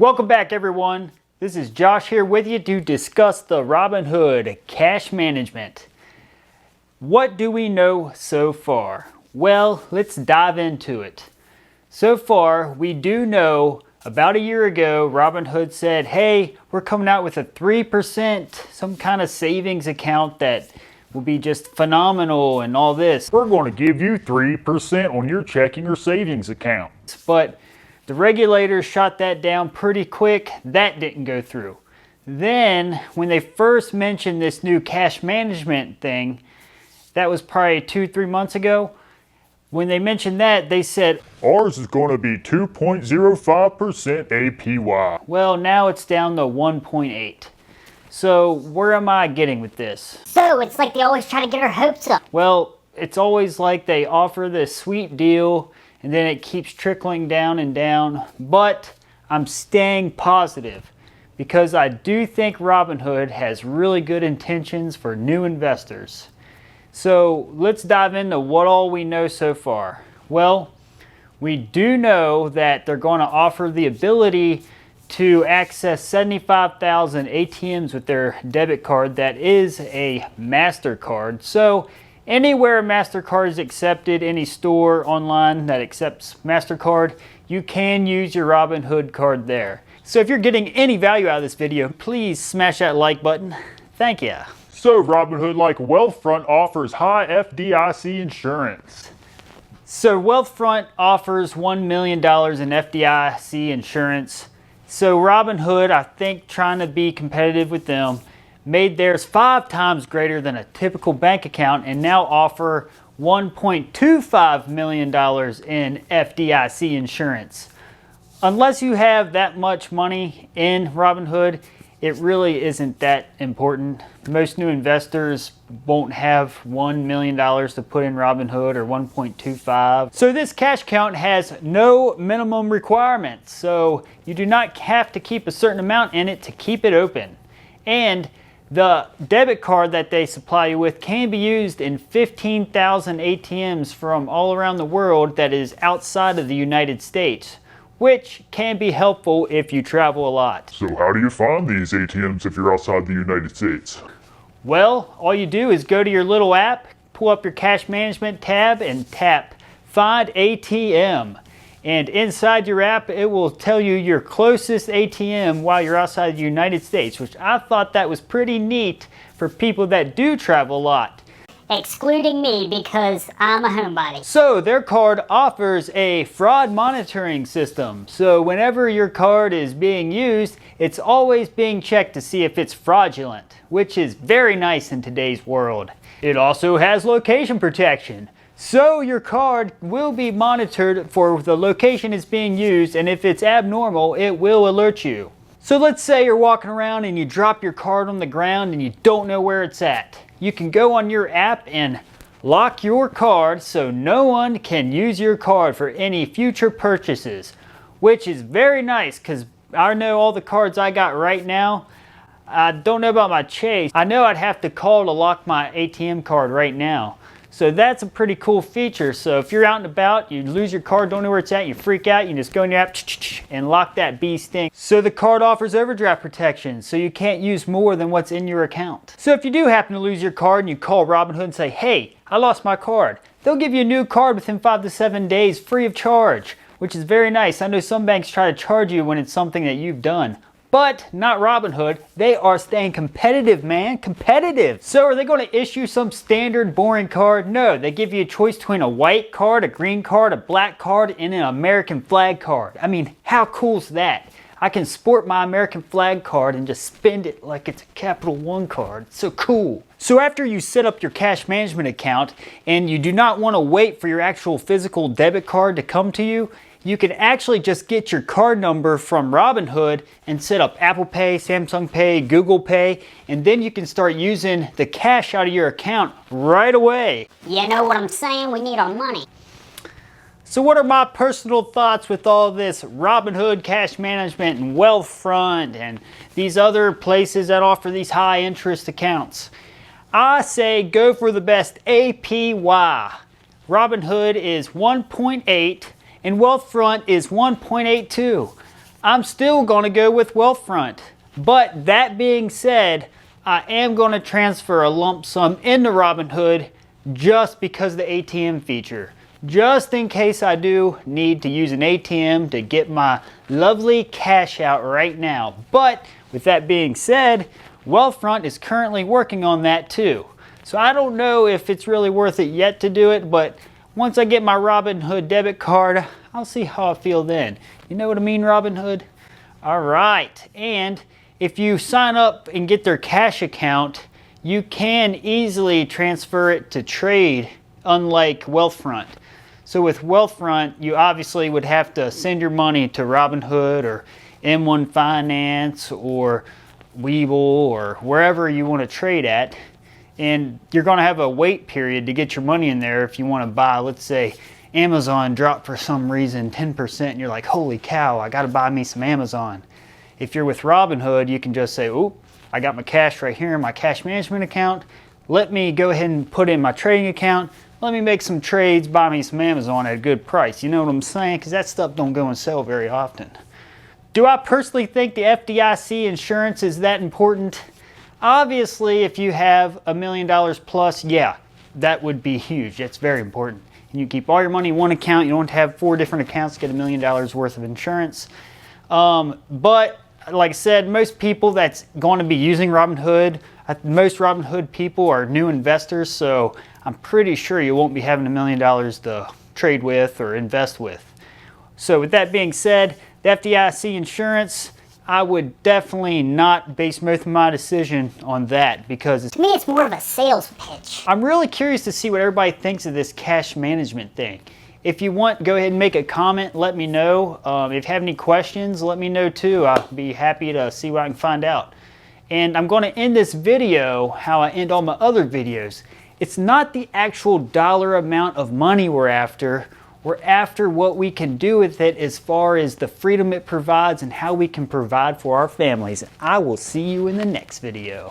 Welcome back, everyone. This is Josh here with you to discuss the Robinhood cash management. What do we know so far? Well, let's dive into it. So far, we do know about a year ago, Robinhood said, hey, we're coming out with a 3%, some kind of savings account that will be just phenomenal and all this. We're going to give you 3% on your checking or savings account. But the regulators shot that down pretty quick. That didn't go through. Then, when they first mentioned this new cash management thing, that was probably 2-3 months ago. When they mentioned that, they said, ours is going to be 2.05% APY. Well, now it's down to 1.8. So where am I getting with this? So it's like they always try to get our hopes up. Well, it's always like they offer this sweet deal and then it keeps trickling down and down. But I'm staying positive because I do think Robinhood has really good intentions for new investors. So let's dive into what all we know so far. Well, we do know that they're going to offer the ability to access 75,000 ATMs with their debit card that is a MasterCard. So anywhere MasterCard is accepted, any store online that accepts MasterCard, you can use your Robinhood card there. So if you're getting any value out of this video, please smash that like button. Thank you. So Robinhood, like Weathfront, offers high FDIC insurance. So Weathfront offers $1 million in FDIC insurance. So Robinhood, I think, trying to be competitive with them, made theirs 5 times greater than a typical bank account and now offer $1.25 million in FDIC insurance. Unless you have that much money in Robinhood, it really isn't that important. Most new investors won't have $1 million to put in Robinhood or 1.25. So this cash account has no minimum requirements. So you do not have to keep a certain amount in it to keep it open. And the debit card that they supply you with can be used in 15,000 ATMs from all around the world that is outside of the United States, which can be helpful if you travel a lot. So how do you find these ATMs if you're outside the United States? Well, all you do is go to your little app, pull up your cash management tab and tap Find ATM. And inside your app, it will tell you your closest ATM while you're outside the United States, which I thought that was pretty neat for people that do travel a lot. Excluding me because I'm a homebody. So their card offers a fraud monitoring system. So whenever your card is being used, it's always being checked to see if it's fraudulent, which is very nice in today's world. It also has location protection. So your card will be monitored for the location it's being used, and if it's abnormal, it will alert you. So let's say you're walking around and you drop your card on the ground and you don't know where it's at. You can go on your app and lock your card so no one can use your card for any future purchases, which is very nice because I know all the cards I got right now. I don't know about my Chase. I know I'd have to call to lock my ATM card right now. So that's a pretty cool feature. So if you're out and about, you lose your card, don't know where it's at, you freak out, you just go in your app and lock that beast in. So the card offers overdraft protection, so you can't use more than what's in your account. So if you do happen to lose your card and you call Robinhood and say, hey, I lost my card, they'll give you a new card within 5 to 7 days free of charge, which is very nice. I know some banks try to charge you when it's something that you've done. But not Robinhood. They are staying competitive, man. Competitive. So are they going to issue some standard boring card? No, they give you a choice between a white card, a green card, a black card, and an American flag card. I mean, how cool is that? I can sport my American flag card and just spend it like it's a Capital One card. It's so cool. So after you set up your cash management account and you do not want to wait for your actual physical debit card to come to you, you can actually just get your card number from Robinhood and set up Apple Pay, Samsung Pay, Google Pay, and then you can start using the cash out of your account right away. You know what I'm saying? We need our money. So what are my personal thoughts with all this Robinhood cash management and Weathfront and these other places that offer these high interest accounts? I say go for the best APY. Robinhood is 1.8 and Weathfront is 1.82. I'm still going to go with Weathfront. But that being said, I am going to transfer a lump sum into Robinhood just because of the ATM feature. Just in case I do need to use an ATM to get my lovely cash out right now. But with that being said, Wealthfront is currently working on that too. So I don't know if it's really worth it yet to do it, but once I get my Robinhood debit card, I'll see how I feel then. You know what I mean, Robinhood? All right, and if you sign up and get their cash account, you can easily transfer it to trade, unlike Wealthfront. So with Wealthfront, you obviously would have to send your money to Robinhood or M1 Finance or Weeble or wherever you want to trade at. And you're going to have a wait period to get your money in there if you want to buy, let's say, Amazon dropped for some reason 10% and you're like, holy cow, I got to buy me some Amazon. If you're with Robinhood, you can just say, oh, I got my cash right here in my cash management account. Let me go ahead and put in my trading account. Let me make some trades, buy me some Amazon at a good price. You know what I'm saying? Because that stuff don't go on sale very often. Do I personally think the FDIC insurance is that important? Obviously, if you have $1 million plus, yeah, that would be huge. That's very important. And you keep all your money in one account. You don't have 4 different accounts to get $1 million worth of insurance. But like I said, most people that's going to be using Robinhood, most Robinhood people are new investors, so I'm pretty sure you won't be having $1 million to trade with or invest with. So with that being said, the FDIC insurance, I would definitely not base most of my decision on that because To me, it's more of a sales pitch. I'm really curious to see what everybody thinks of this cash management thing. If you want, go ahead and make a comment, let me know. If you have any questions, let me know too. I'll be happy to see what I can find out. And I'm going to end this video how I end all my other videos. It's not the actual dollar amount of money we're after. We're after what we can do with it as far as the freedom it provides and how we can provide for our families. I will see you in the next video.